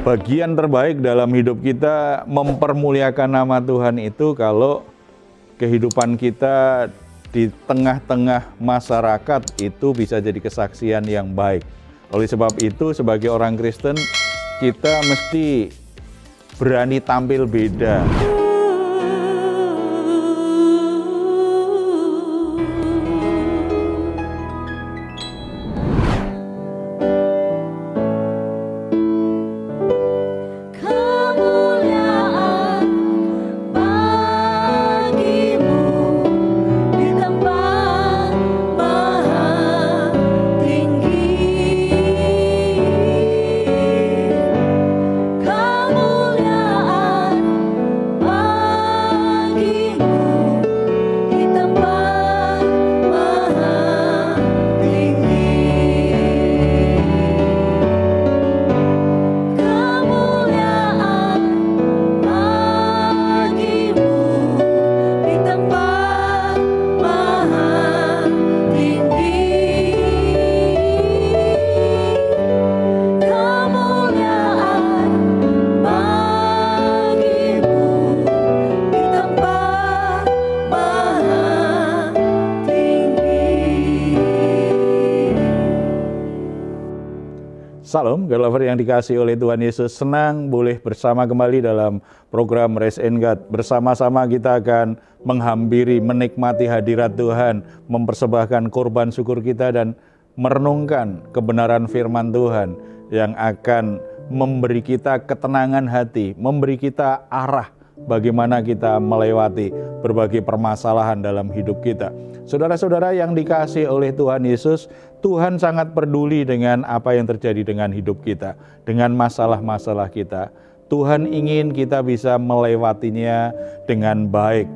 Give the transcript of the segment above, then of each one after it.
Bagian terbaik dalam hidup kita mempermuliakan nama Tuhan itu kalau kehidupan kita di tengah-tengah masyarakat itu bisa jadi kesaksian yang baik. Oleh sebab itu, sebagai orang Kristen, kita mesti berani tampil beda. Salam, God lover yang dikasihi oleh Tuhan Yesus, senang boleh bersama kembali dalam program Raise and God. Bersama-sama kita akan menghampiri, menikmati hadirat Tuhan, mempersembahkan korban syukur kita dan merenungkan kebenaran firman Tuhan yang akan memberi kita ketenangan hati, memberi kita arah bagaimana kita melewati berbagai permasalahan dalam hidup kita. Saudara-saudara yang dikasihi oleh Tuhan Yesus, Tuhan sangat peduli dengan apa yang terjadi dengan hidup kita, dengan masalah-masalah kita. Tuhan ingin kita bisa melewatinya dengan baik,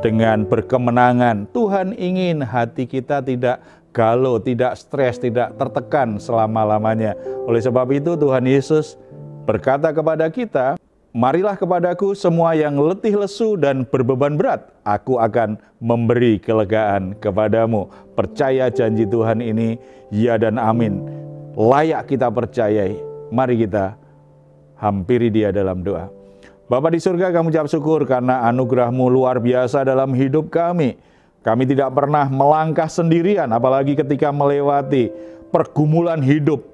dengan berkemenangan. Tuhan ingin hati kita tidak galau, tidak stres, tidak tertekan selama-lamanya. Oleh sebab itu Tuhan Yesus berkata kepada kita, "Marilah kepadaku semua yang letih lesu dan berbeban berat, aku akan memberi kelegaan kepadamu." Percaya janji Tuhan ini, ya dan amin. Layak kita percayai. Mari kita hampiri Dia dalam doa. Bapa di surga, kami ucap syukur karena anugerah-Mu luar biasa dalam hidup kami. Kami tidak pernah melangkah sendirian, apalagi ketika melewati pergumulan hidup,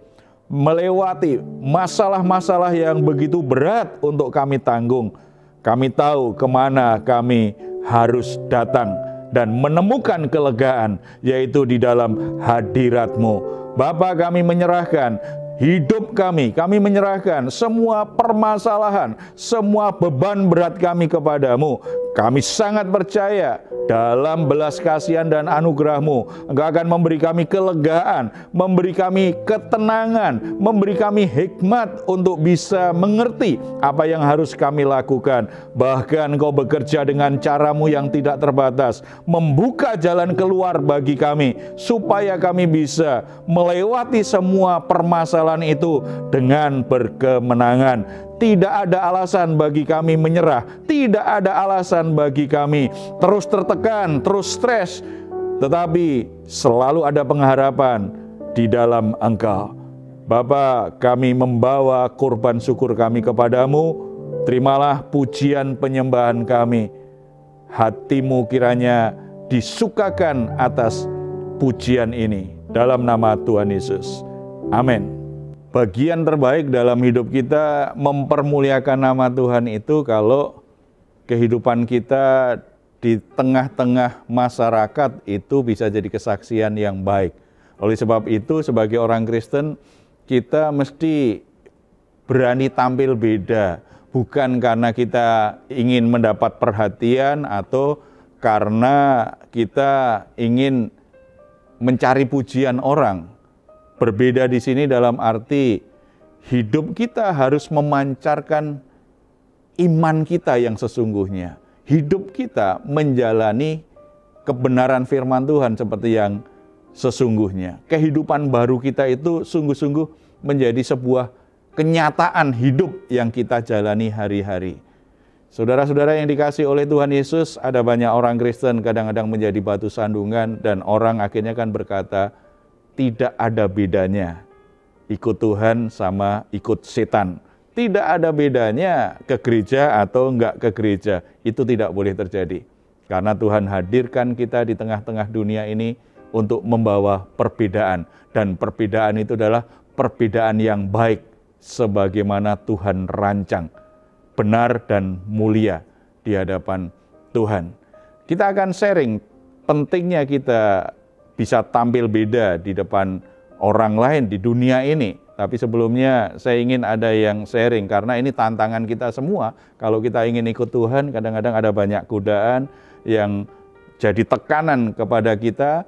melewati masalah-masalah yang begitu berat untuk kami tanggung. Kami tahu kemana kami harus datang dan menemukan kelegaan, yaitu di dalam hadirat-Mu. Bapa, kami menyerahkan hidup kami menyerahkan semua permasalahan, semua beban berat kami kepadamu. Kami sangat percaya dalam belas kasihan dan anugerah-Mu, Engkau akan memberi kami kelegaan, memberi kami ketenangan, memberi kami hikmat untuk bisa mengerti apa yang harus kami lakukan. Bahkan Engkau bekerja dengan cara-Mu yang tidak terbatas, membuka jalan keluar bagi kami, supaya kami bisa melewati semua permasalahan itu dengan berkemenangan. Tidak ada alasan bagi kami menyerah, tidak ada alasan bagi kami terus tertekan, terus stres, tetapi selalu ada pengharapan di dalam Engkau. Bapa, kami membawa korban syukur kami kepadamu, terimalah pujian penyembahan kami. Hati-Mu kiranya disukakan atas pujian ini, dalam nama Tuhan Yesus. Amin. Bagian terbaik dalam hidup kita mempermuliakan nama Tuhan itu kalau kehidupan kita di tengah-tengah masyarakat itu bisa jadi kesaksian yang baik. Oleh sebab itu, sebagai orang Kristen, kita mesti berani tampil beda. Bukan karena kita ingin mendapat perhatian atau karena kita ingin mencari pujian orang. Berbeda di sini dalam arti hidup kita harus memancarkan iman kita yang sesungguhnya. Hidup kita menjalani kebenaran firman Tuhan seperti yang sesungguhnya. Kehidupan baru kita itu sungguh-sungguh menjadi sebuah kenyataan hidup yang kita jalani hari-hari. Saudara-saudara yang dikasihi oleh Tuhan Yesus, ada banyak orang Kristen kadang-kadang menjadi batu sandungan dan orang akhirnya kan berkata, tidak ada bedanya ikut Tuhan sama ikut setan. Tidak ada bedanya ke gereja atau enggak ke gereja. Itu tidak boleh terjadi. Karena Tuhan hadirkan kita di tengah-tengah dunia ini untuk membawa perbedaan. Dan perbedaan itu adalah perbedaan yang baik sebagaimana Tuhan rancang. Benar dan mulia di hadapan Tuhan. Kita akan sharing pentingnya kita bisa tampil beda di depan orang lain di dunia ini. Tapi sebelumnya saya ingin ada yang sharing karena ini tantangan kita semua. Kalau kita ingin ikut Tuhan, kadang-kadang ada banyak godaan yang jadi tekanan kepada kita.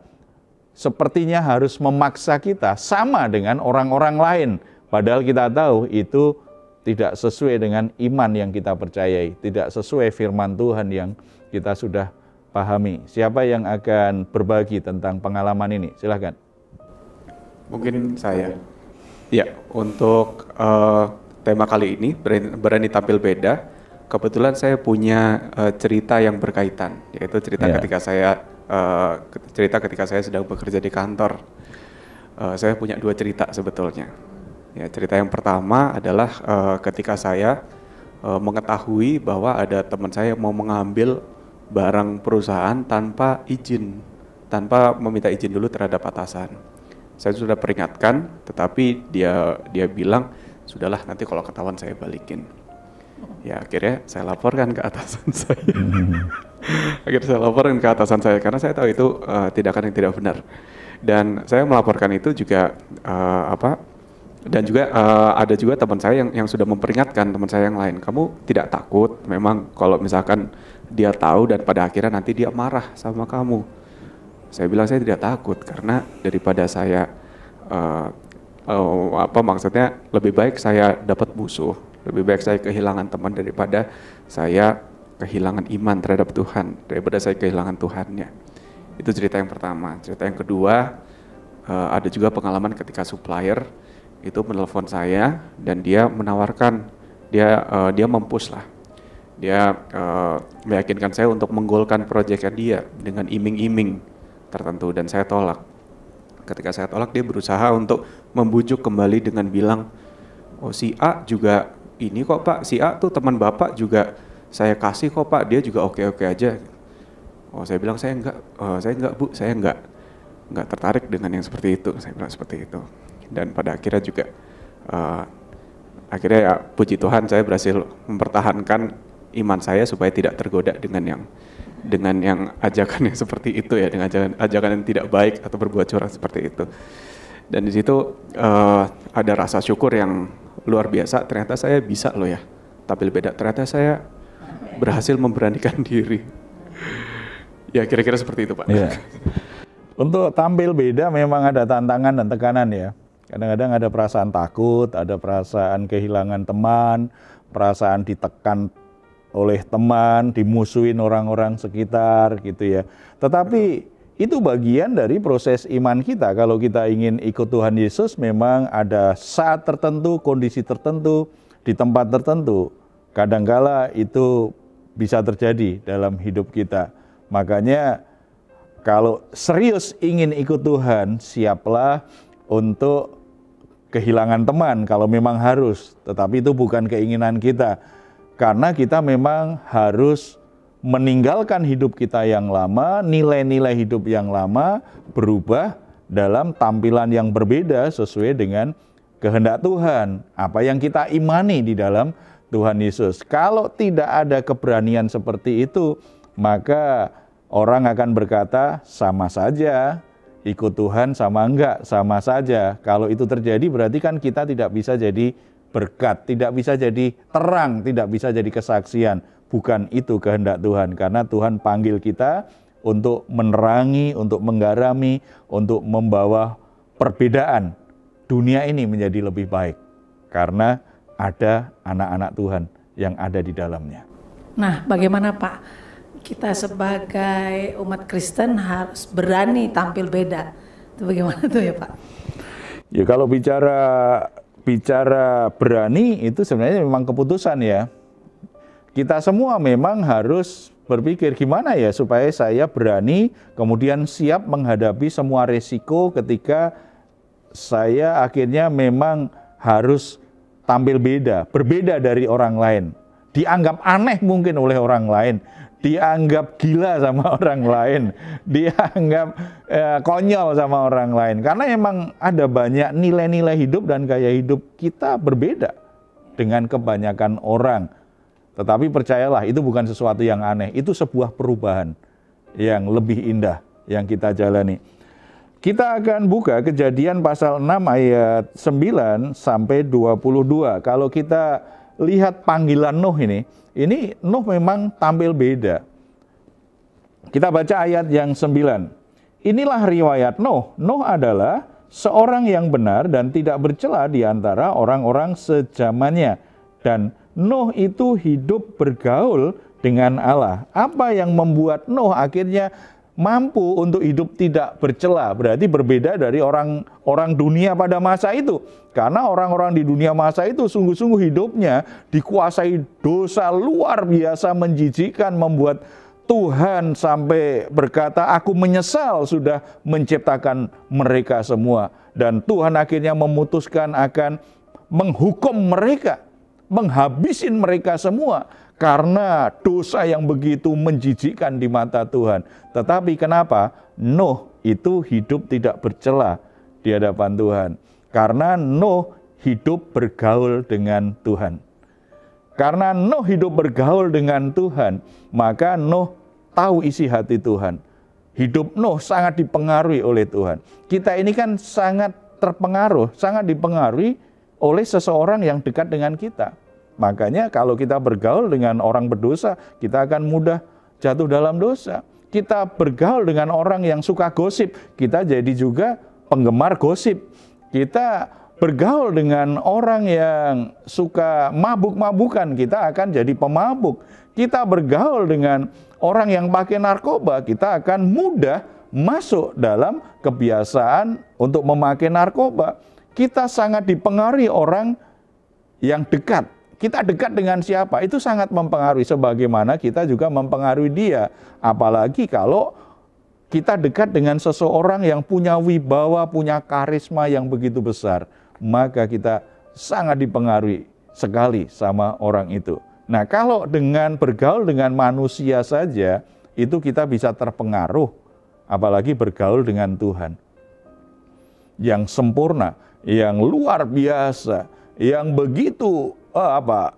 Sepertinya harus memaksa kita sama dengan orang-orang lain. Padahal kita tahu itu tidak sesuai dengan iman yang kita percayai. Tidak sesuai firman Tuhan yang kita sudah pahami. Siapa yang akan berbagi tentang pengalaman ini? Silakan. Mungkin saya. Ya, untuk tema kali ini berani tampil beda. Kebetulan saya punya cerita yang berkaitan, yaitu cerita ketika saya sedang bekerja di kantor. Saya punya 2 cerita sebetulnya. Ya, cerita yang pertama adalah ketika saya mengetahui bahwa ada teman saya yang mau mengambil barang perusahaan tanpa izin, tanpa meminta izin dulu terhadap atasan. Saya sudah peringatkan, tetapi dia bilang, sudahlah nanti kalau ketahuan saya balikin. Ya akhirnya saya laporkan ke atasan saya. Akhirnya saya laporkan ke atasan saya, karena saya tahu itu tindakan yang tidak benar. Dan saya melaporkan itu juga, dan juga ada juga teman saya yang sudah memperingatkan teman saya yang lain, kamu tidak takut memang kalau misalkan dia tahu dan pada akhirnya nanti dia marah sama kamu. Saya bilang saya tidak takut karena daripada saya maksudnya lebih baik saya dapat musuh, lebih baik saya kehilangan teman daripada saya kehilangan iman terhadap Tuhan, daripada saya kehilangan Tuhannya. Itu cerita yang pertama. Cerita yang kedua, ada juga pengalaman ketika supplier itu menelpon saya dan dia menawarkan, dia mempush lah, dia meyakinkan saya untuk menggolkan proyeknya dia dengan iming-iming tertentu dan saya tolak. Ketika saya tolak, dia berusaha untuk membujuk kembali dengan bilang, oh si A juga ini kok Pak, si A tuh teman Bapak juga saya kasih kok Pak, dia juga oke-oke aja. Oh saya bilang saya enggak Bu, saya enggak tertarik dengan yang seperti itu, saya bilang seperti itu. Dan pada akhirnya juga akhirnya ya puji Tuhan saya berhasil mempertahankan iman saya supaya tidak tergoda dengan yang ajakan yang seperti itu ya, dengan ajakan yang tidak baik atau berbuat curang seperti itu. Dan di situ ada rasa syukur yang luar biasa, ternyata saya bisa loh ya tampil beda, ternyata saya berhasil memberanikan diri. Ya kira-kira seperti itu Pak. Ya. Untuk tampil beda memang ada tantangan dan tekanan ya. Kadang-kadang ada perasaan takut, ada perasaan kehilangan teman, perasaan ditekan oleh teman, dimusuhin orang-orang sekitar gitu ya. Tetapi itu bagian dari proses iman kita. Kalau kita ingin ikut Tuhan Yesus memang ada saat tertentu, kondisi tertentu, di tempat tertentu. Kadangkala itu bisa terjadi dalam hidup kita. Makanya kalau serius ingin ikut Tuhan, siaplah untuk kehilangan teman kalau memang harus. Tetapi itu bukan keinginan kita. Karena kita memang harus meninggalkan hidup kita yang lama, nilai-nilai hidup yang lama, berubah dalam tampilan yang berbeda sesuai dengan kehendak Tuhan. Apa yang kita imani di dalam Tuhan Yesus. Kalau tidak ada keberanian seperti itu, maka orang akan berkata sama saja, ikut Tuhan sama enggak, sama saja. Kalau itu terjadi berarti kan kita tidak bisa jadi berkat, tidak bisa jadi terang, tidak bisa jadi kesaksian. Bukan itu kehendak Tuhan, karena Tuhan panggil kita untuk menerangi, untuk menggarami, untuk membawa perbedaan dunia ini menjadi lebih baik. Karena ada anak-anak Tuhan yang ada di dalamnya. Nah, bagaimana Pak? Kita sebagai umat Kristen harus berani tampil beda. Itu bagaimana tuh ya Pak? Ya kalau bicara berani itu sebenarnya memang keputusan ya. Kita semua memang harus berpikir gimana ya supaya saya berani kemudian siap menghadapi semua resiko ketika saya akhirnya memang harus tampil beda, berbeda dari orang lain. Dianggap aneh mungkin oleh orang lain, dianggap gila sama orang lain, dianggap konyol sama orang lain. Karena emang ada banyak nilai-nilai hidup dan gaya hidup kita berbeda dengan kebanyakan orang. Tetapi percayalah, itu bukan sesuatu yang aneh, itu sebuah perubahan yang lebih indah yang kita jalani. Kita akan buka Kejadian pasal 6 ayat 9 sampai 22. Kalau kita lihat panggilan Nuh ini Nuh memang tampil beda. Kita baca ayat yang 9. Inilah riwayat Nuh. Nuh adalah seorang yang benar dan tidak bercela di antara orang-orang sezamannya. Dan Nuh itu hidup bergaul dengan Allah. Apa yang membuat Nuh akhirnya mampu untuk hidup tidak bercela? Berarti berbeda dari orang dunia pada masa itu. Karena orang-orang di dunia masa itu sungguh-sungguh hidupnya dikuasai dosa luar biasa menjijikkan, membuat Tuhan sampai berkata, aku menyesal sudah menciptakan mereka semua. Dan Tuhan akhirnya memutuskan akan menghukum mereka, menghabisin mereka semua. Karena dosa yang begitu menjijikkan di mata Tuhan. Tetapi kenapa? Nuh itu hidup tidak bercela di hadapan Tuhan. Karena Nuh hidup bergaul dengan Tuhan. Karena Nuh hidup bergaul dengan Tuhan, maka Nuh tahu isi hati Tuhan. Hidup Nuh sangat dipengaruhi oleh Tuhan. Kita ini kan sangat terpengaruh, sangat dipengaruhi oleh seseorang yang dekat dengan kita. Makanya kalau kita bergaul dengan orang berdosa, kita akan mudah jatuh dalam dosa. Kita bergaul dengan orang yang suka gosip, kita jadi juga penggemar gosip. Kita bergaul dengan orang yang suka mabuk-mabukan, kita akan jadi pemabuk. Kita bergaul dengan orang yang pakai narkoba, kita akan mudah masuk dalam kebiasaan untuk memakai narkoba. Kita sangat dipengaruhi orang yang dekat. Kita dekat dengan siapa, itu sangat mempengaruhi, sebagaimana kita juga mempengaruhi dia. Apalagi kalau kita dekat dengan seseorang yang punya wibawa, punya karisma yang begitu besar, maka kita sangat dipengaruhi sekali sama orang itu. Nah, kalau dengan bergaul dengan manusia saja, itu kita bisa terpengaruh, apalagi bergaul dengan Tuhan yang sempurna, yang luar biasa, yang begitu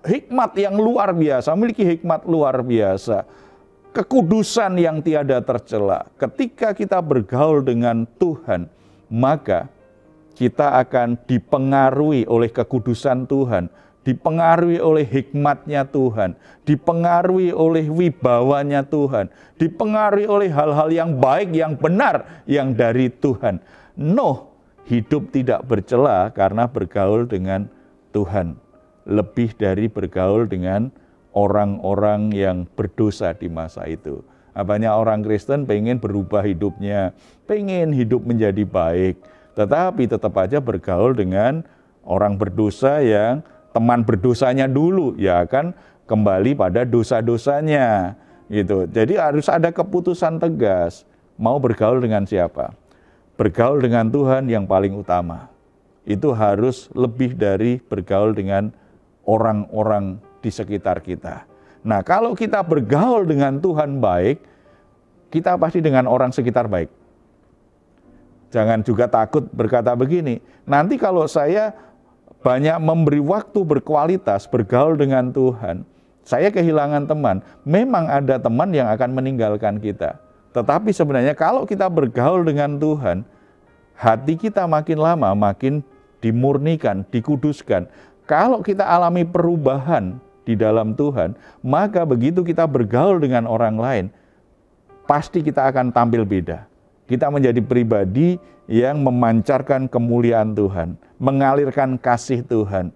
hikmat yang luar biasa, memiliki hikmat luar biasa, kekudusan yang tiada tercela. Ketika kita bergaul dengan Tuhan, maka kita akan dipengaruhi oleh kekudusan Tuhan, dipengaruhi oleh hikmatnya Tuhan, dipengaruhi oleh wibawanya Tuhan, dipengaruhi oleh hal-hal yang baik, yang benar, yang dari Tuhan. Nuh hidup tidak bercela karena bergaul dengan Tuhan. Lebih dari bergaul dengan orang-orang yang berdosa di masa itu. Banyak orang Kristen pengen berubah hidupnya, pengen hidup menjadi baik, tetapi tetap aja bergaul dengan orang berdosa yang teman berdosanya dulu, ya akan kembali pada dosa-dosanya. Gitu. Jadi harus ada keputusan tegas, mau bergaul dengan siapa? Bergaul dengan Tuhan yang paling utama. Itu harus lebih dari bergaul dengan orang-orang di sekitar kita. Nah, kalau kita bergaul dengan Tuhan baik, kita pasti dengan orang sekitar baik. Jangan juga takut berkata begini, nanti kalau saya banyak memberi waktu berkualitas bergaul dengan Tuhan, saya kehilangan teman. Memang ada teman yang akan meninggalkan kita. Tetapi sebenarnya kalau kita bergaul dengan Tuhan, hati kita makin lama makin dimurnikan, dikuduskan. Kalau kita alami perubahan di dalam Tuhan, maka begitu kita bergaul dengan orang lain, pasti kita akan tampil beda. Kita menjadi pribadi yang memancarkan kemuliaan Tuhan, mengalirkan kasih Tuhan.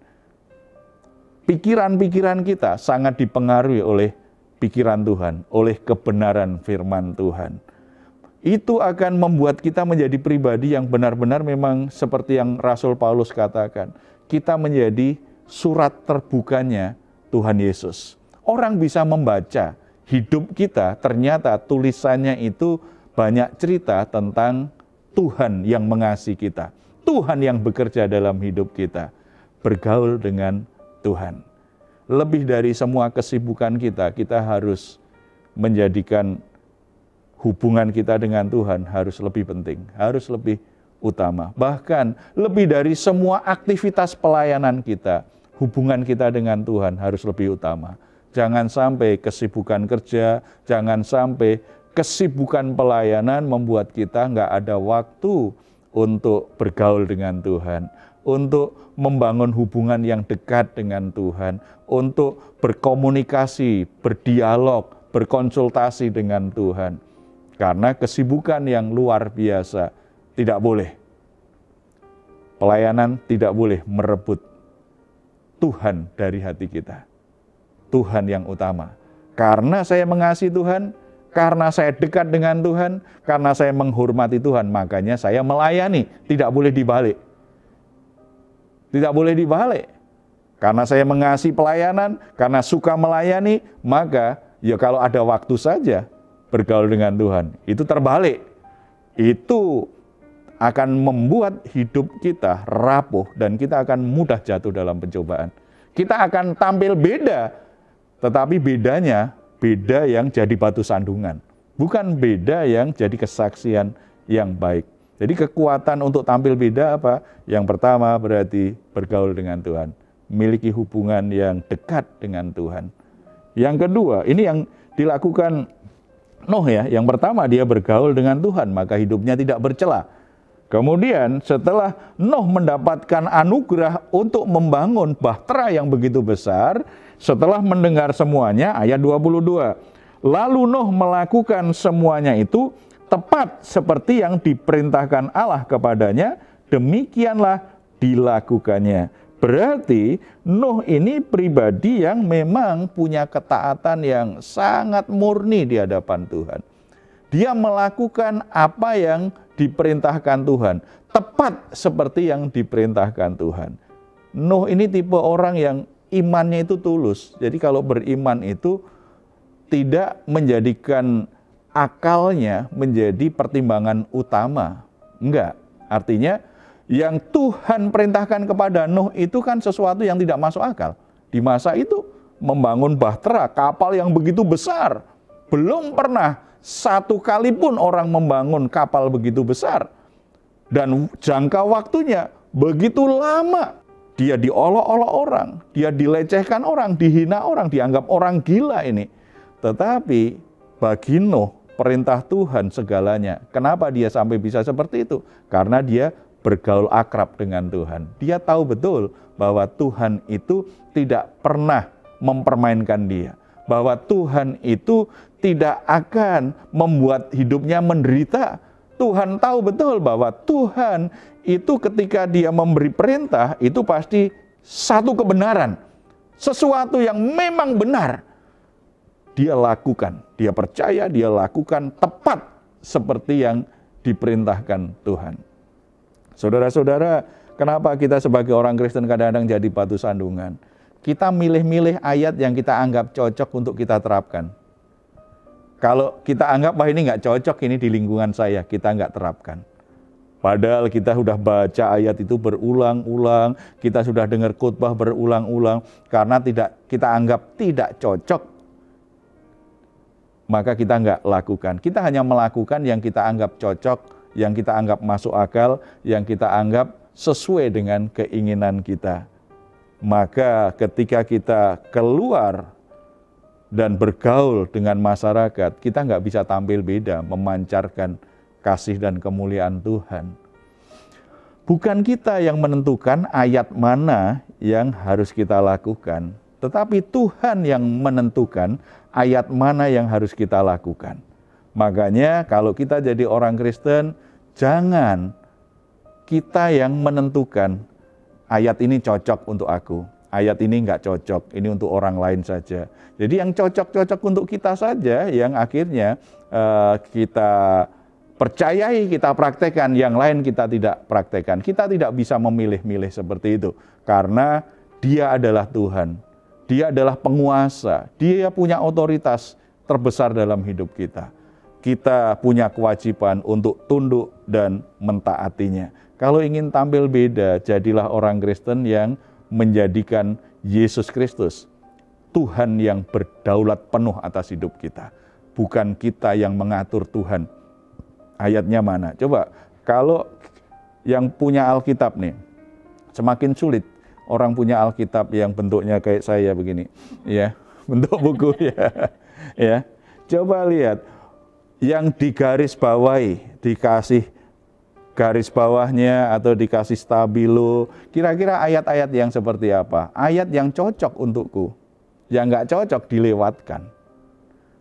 Pikiran-pikiran kita sangat dipengaruhi oleh pikiran Tuhan, oleh kebenaran firman Tuhan. Itu akan membuat kita menjadi pribadi yang benar-benar memang seperti yang Rasul Paulus katakan. Kita menjadi surat terbukanya Tuhan Yesus. Orang bisa membaca hidup kita, ternyata tulisannya itu banyak cerita tentang Tuhan yang mengasihi kita. Tuhan yang bekerja dalam hidup kita. bergaul dengan Tuhan. Lebih dari semua kesibukan kita harus menjadikan hubungan kita dengan Tuhan harus lebih penting, harus lebih utama. Bahkan lebih dari semua aktivitas pelayanan kita, hubungan kita dengan Tuhan harus lebih utama. Jangan sampai kesibukan kerja, jangan sampai kesibukan pelayanan membuat kita nggak ada waktu untuk bergaul dengan Tuhan, untuk membangun hubungan yang dekat dengan Tuhan, untuk berkomunikasi, berdialog, berkonsultasi dengan Tuhan. Karena kesibukan yang luar biasa tidak boleh. Pelayanan tidak boleh merebut Tuhan dari hati kita. Tuhan yang utama. Karena saya mengasihi Tuhan, karena saya dekat dengan Tuhan, karena saya menghormati Tuhan, makanya saya melayani. Tidak boleh dibalik. Tidak boleh dibalik. Karena saya mengasihi pelayanan, karena suka melayani, maka ya kalau ada waktu saja bergaul dengan Tuhan. Itu terbalik. Itu akan membuat hidup kita rapuh dan kita akan mudah jatuh dalam pencobaan. Kita akan tampil beda, tetapi bedanya beda yang jadi batu sandungan. Bukan beda yang jadi kesaksian yang baik. Jadi kekuatan untuk tampil beda apa? Yang pertama berarti bergaul dengan Tuhan. Memiliki hubungan yang dekat dengan Tuhan. Yang kedua, ini yang dilakukan Nuh ya. Yang pertama dia bergaul dengan Tuhan, maka hidupnya tidak bercela. Kemudian setelah Nuh mendapatkan anugerah untuk membangun bahtera yang begitu besar, setelah mendengar semuanya, ayat 22. Lalu Nuh melakukan semuanya itu tepat seperti yang diperintahkan Allah kepadanya, demikianlah dilakukannya. Berarti Nuh ini pribadi yang memang punya ketaatan yang sangat murni di hadapan Tuhan. Dia melakukan apa yang diperintahkan Tuhan, tepat seperti yang diperintahkan Tuhan. Nuh ini tipe orang yang imannya itu tulus. Jadi kalau beriman itu tidak menjadikan akalnya menjadi pertimbangan utama. Enggak, artinya yang Tuhan perintahkan kepada Nuh itu kan sesuatu yang tidak masuk akal. Di masa itu membangun bahtera, kapal yang begitu besar. Belum pernah satu kali pun orang membangun kapal begitu besar. Dan jangka waktunya begitu lama. Dia diolok-olok orang, dia dilecehkan orang, dihina orang, dianggap orang gila ini. Tetapi bagi Nuh, perintah Tuhan segalanya. Kenapa dia sampai bisa seperti itu? Karena dia bergaul akrab dengan Tuhan. Dia tahu betul bahwa Tuhan itu tidak pernah mempermainkan dia. Bahwa Tuhan itu tidak akan membuat hidupnya menderita. Tuhan tahu betul bahwa Tuhan itu ketika dia memberi perintah, itu pasti satu kebenaran. Sesuatu yang memang benar. Dia lakukan, dia percaya, dia lakukan tepat seperti yang diperintahkan Tuhan. Saudara-saudara, kenapa kita sebagai orang Kristen kadang-kadang jadi batu sandungan? Kita milih-milih ayat yang kita anggap cocok untuk kita terapkan. Kalau kita anggap, wah ini nggak cocok, ini di lingkungan saya, kita nggak terapkan. Padahal kita sudah baca ayat itu berulang-ulang, kita sudah dengar khotbah berulang-ulang, karena kita anggap tidak cocok, maka kita nggak lakukan. Kita hanya melakukan yang kita anggap cocok, yang kita anggap masuk akal, yang kita anggap sesuai dengan keinginan kita. Maka ketika kita keluar dan bergaul dengan masyarakat, kita nggak bisa tampil beda, memancarkan kasih dan kemuliaan Tuhan. Bukan kita yang menentukan ayat mana yang harus kita lakukan, tetapi Tuhan yang menentukan ayat mana yang harus kita lakukan. Makanya kalau kita jadi orang Kristen, jangan kita yang menentukan ayat ini cocok untuk aku, ayat ini enggak cocok, ini untuk orang lain saja. Jadi yang cocok-cocok untuk kita saja, yang akhirnya kita percayai, kita praktekkan, yang lain kita tidak praktekkan. Kita tidak bisa memilih-milih seperti itu, karena Dia adalah Tuhan, Dia adalah penguasa, Dia punya otoritas terbesar dalam hidup kita. Kita punya kewajiban untuk tunduk dan mentaatinya. Kalau ingin tampil beda, jadilah orang Kristen yang menjadikan Yesus Kristus Tuhan yang berdaulat penuh atas hidup kita. Bukan kita yang mengatur Tuhan. Ayatnya mana? Coba, kalau yang punya Alkitab nih, semakin sulit orang punya Alkitab yang bentuknya kayak saya begini, ya, bentuk buku ya. Ya. Coba lihat yang digaris bawahi, dikasih garis bawahnya atau dikasih stabilo, kira-kira ayat-ayat yang seperti apa? Ayat yang cocok untukku, yang nggak cocok dilewatkan.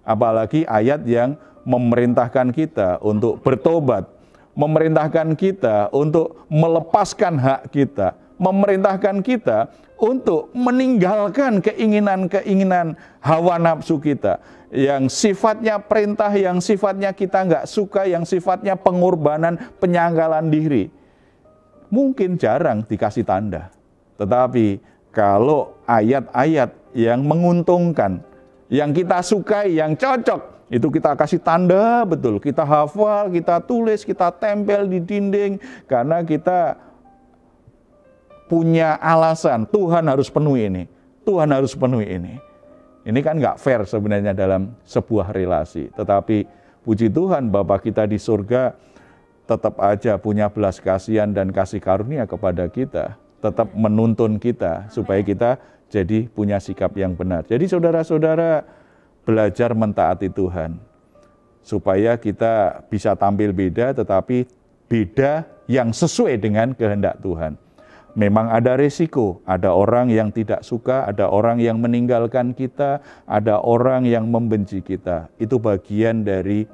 Apalagi ayat yang memerintahkan kita untuk bertobat, memerintahkan kita untuk melepaskan hak kita, memerintahkan kita untuk meninggalkan keinginan-keinginan hawa nafsu kita, yang sifatnya perintah, yang sifatnya kita nggak suka, yang sifatnya pengorbanan, penyangkalan diri. Mungkin jarang dikasih tanda, tetapi kalau ayat-ayat yang menguntungkan, yang kita sukai, yang cocok, itu kita kasih tanda betul, kita hafal, kita tulis, kita tempel di dinding, karena kita punya alasan, Tuhan harus penuhi ini, Tuhan harus penuhi ini. Ini kan nggak fair sebenarnya dalam sebuah relasi, tetapi puji Tuhan Bapa kita di surga tetap aja punya belas kasihan dan kasih karunia kepada kita, tetap menuntun kita supaya kita jadi punya sikap yang benar. Jadi saudara-saudara, belajar mentaati Tuhan, supaya kita bisa tampil beda, tetapi beda yang sesuai dengan kehendak Tuhan. Memang ada risiko, ada orang yang tidak suka, ada orang yang meninggalkan kita, ada orang yang membenci kita. Itu bagian dari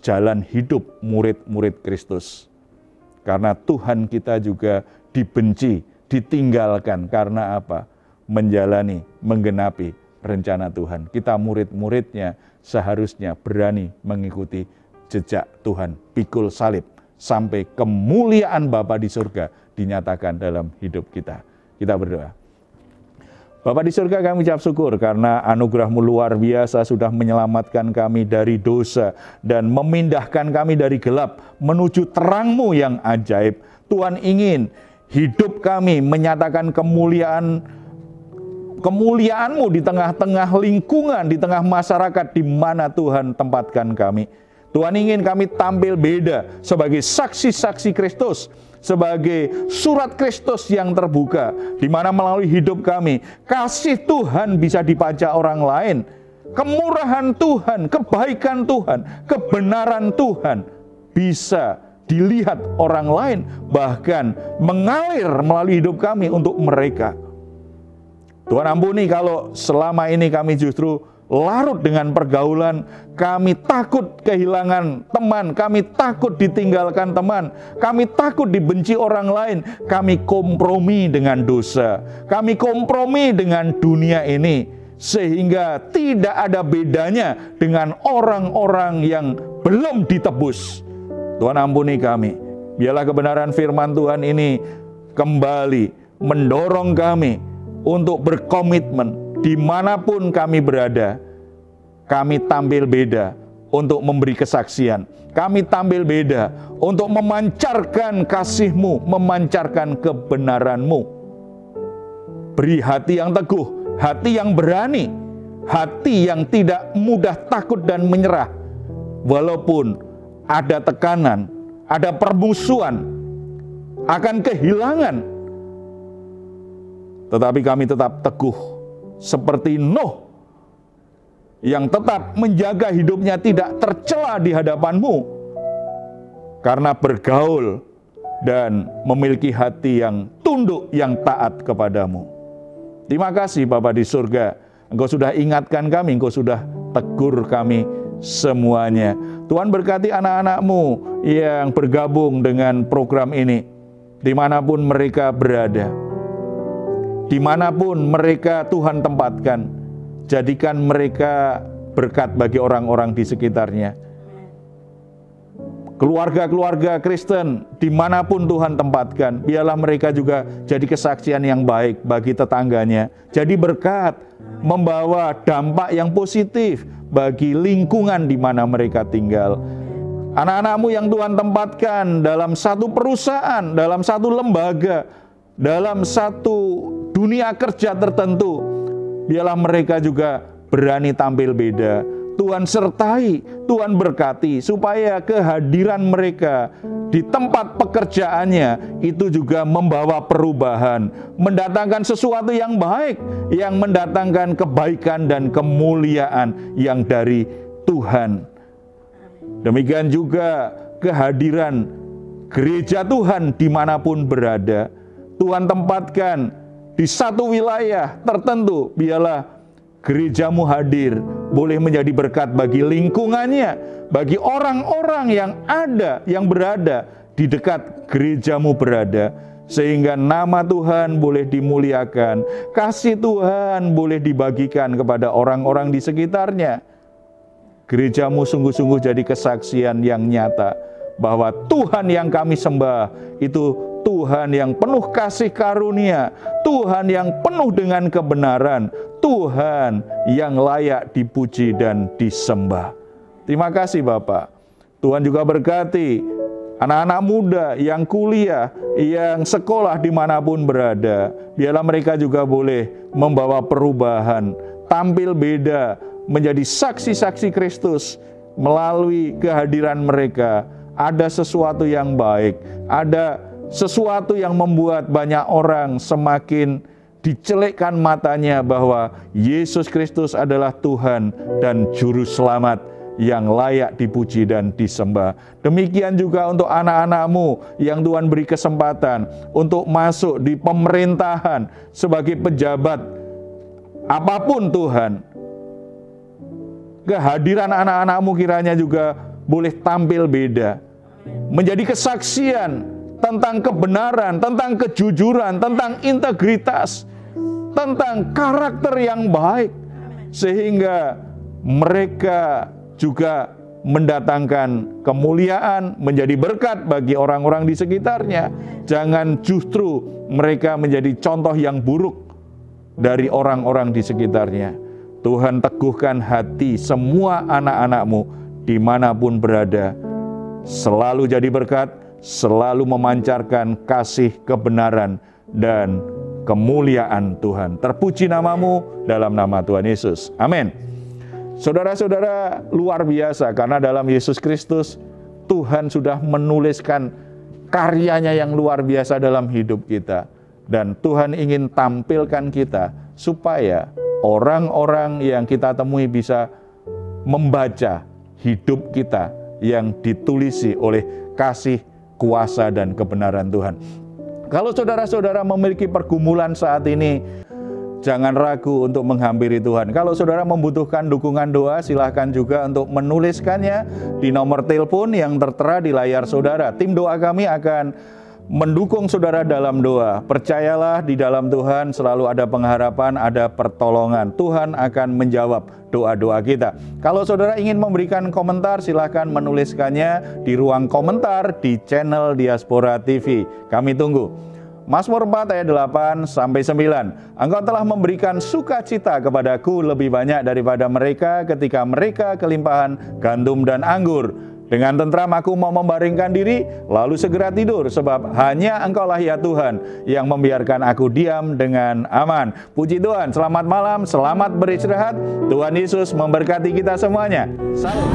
jalan hidup murid-murid Kristus. Karena Tuhan kita juga dibenci, ditinggalkan, karena apa? Menjalani, menggenapi rencana Tuhan. Kita murid-muridnya seharusnya berani mengikuti jejak Tuhan, pikul salib, sampai kemuliaan Bapa di surga dinyatakan dalam hidup kita. Kita berdoa. Bapa di surga, kami ucap syukur karena anugerah-Mu luar biasa sudah menyelamatkan kami dari dosa dan memindahkan kami dari gelap menuju terang-Mu yang ajaib. Tuhan ingin hidup kami menyatakan kemuliaan-Mu di tengah-tengah lingkungan, di tengah masyarakat di mana Tuhan tempatkan kami. Tuhan ingin kami tampil beda sebagai saksi-saksi Kristus, sebagai surat Kristus yang terbuka, di mana melalui hidup kami, kasih Tuhan bisa dibaca orang lain, kemurahan Tuhan, kebaikan Tuhan, kebenaran Tuhan bisa dilihat orang lain, bahkan mengalir melalui hidup kami untuk mereka. Tuhan ampuni kalau selama ini kami justru larut dengan pergaulan, kami takut kehilangan teman, kami takut ditinggalkan teman, kami takut dibenci orang lain, kami kompromi dengan dosa, kami kompromi dengan dunia ini, sehingga tidak ada bedanya dengan orang-orang yang belum ditebus. Tuhan ampuni kami, biarlah kebenaran firman Tuhan ini kembali mendorong kami untuk berkomitmen dimanapun kami berada. Kami tampil beda untuk memberi kesaksian. Kami tampil beda untuk memancarkan kasih-Mu, memancarkan kebenaran-Mu. Beri hati yang teguh, hati yang berani, hati yang tidak mudah takut dan menyerah. Walaupun ada tekanan, ada permusuhan, akan kehilangan, tetapi kami tetap teguh seperti Nuh yang tetap menjaga hidupnya tidak tercela di hadapan-Mu karena bergaul dan memiliki hati yang tunduk, yang taat kepada-Mu. Terima kasih Bapa di surga, Engkau sudah ingatkan kami, Engkau sudah tegur kami semuanya. Tuhan berkati anak-anak-Mu yang bergabung dengan program ini, dimanapun mereka berada. Dimanapun mereka Tuhan tempatkan, jadikan mereka berkat bagi orang-orang di sekitarnya. Keluarga-keluarga Kristen dimanapun Tuhan tempatkan, biarlah mereka juga jadi kesaksian yang baik bagi tetangganya. Jadi berkat, membawa dampak yang positif bagi lingkungan di mana mereka tinggal. Anak-anak-Mu yang Tuhan tempatkan dalam satu perusahaan, dalam satu lembaga, dalam satu dunia kerja tertentu, biarlah mereka juga berani tampil beda. Tuhan sertai, Tuhan berkati, supaya kehadiran mereka di tempat pekerjaannya itu juga membawa perubahan, mendatangkan sesuatu yang baik, yang mendatangkan kebaikan dan kemuliaan yang dari Tuhan. Demikian juga kehadiran gereja Tuhan dimanapun berada. Tuhan tempatkan di satu wilayah tertentu, biarlah gerejamu hadir, boleh menjadi berkat bagi lingkungannya, bagi orang-orang yang ada, yang berada di dekat gerejamu berada, sehingga nama Tuhan boleh dimuliakan, kasih Tuhan boleh dibagikan kepada orang-orang di sekitarnya. Gerejamu sungguh-sungguh jadi kesaksian yang nyata bahwa Tuhan yang kami sembah itu Tuhan yang penuh kasih karunia, Tuhan yang penuh dengan kebenaran, Tuhan yang layak dipuji dan disembah. Terima kasih Bapak. Tuhan juga berkati anak-anak muda yang kuliah, yang sekolah dimanapun berada. Biarlah mereka juga boleh membawa perubahan, tampil beda, menjadi saksi-saksi Kristus melalui kehadiran mereka. Ada sesuatu yang baik, ada sesuatu yang membuat banyak orang semakin dicelikkan matanya bahwa Yesus Kristus adalah Tuhan dan Juru Selamat yang layak dipuji dan disembah. Demikian juga untuk anak-anakmu yang Tuhan beri kesempatan untuk masuk di pemerintahan sebagai pejabat apapun Tuhan. Kehadiran anak-anakmu kiranya juga boleh tampil beda, menjadi kesaksian tentang kebenaran, tentang kejujuran, tentang integritas, tentang karakter yang baik, sehingga mereka juga mendatangkan kemuliaan, menjadi berkat bagi orang-orang di sekitarnya. Jangan justru mereka menjadi contoh yang buruk dari orang-orang di sekitarnya. Tuhan teguhkan hati semua anak-anakmu dimanapun berada, selalu jadi berkat, selalu memancarkan kasih kebenaran dan kemuliaan Tuhan. Terpuji namamu dalam nama Tuhan Yesus. Amin. Saudara-saudara, luar biasa karena dalam Yesus Kristus Tuhan sudah menuliskan karyanya yang luar biasa dalam hidup kita. Dan Tuhan ingin tampilkan kita supaya orang-orang yang kita temui bisa membaca hidup kita yang ditulisi oleh kasih, kuasa, dan kebenaran Tuhan. Kalau saudara-saudara memiliki pergumulan saat ini, jangan ragu untuk menghampiri Tuhan. Kalau saudara membutuhkan dukungan doa, silahkan juga untuk menuliskannya di nomor telepon yang tertera di layar saudara. Tim doa kami akan mendukung saudara dalam doa. Percayalah, di dalam Tuhan selalu ada pengharapan, ada pertolongan. Tuhan akan menjawab doa-doa kita. Kalau saudara ingin memberikan komentar, silahkan menuliskannya di ruang komentar di channel Diaspora TV. Kami tunggu. Mazmur 4 ayat 8-9. Engkau telah memberikan sukacita kepadaku lebih banyak daripada mereka ketika mereka kelimpahan gandum dan anggur. Dengan tentram aku mau membaringkan diri, lalu segera tidur, sebab hanya Engkaulah ya Tuhan yang membiarkan aku diam dengan aman. Puji Tuhan, selamat malam, selamat beristirahat. Tuhan Yesus memberkati kita semuanya. Salam.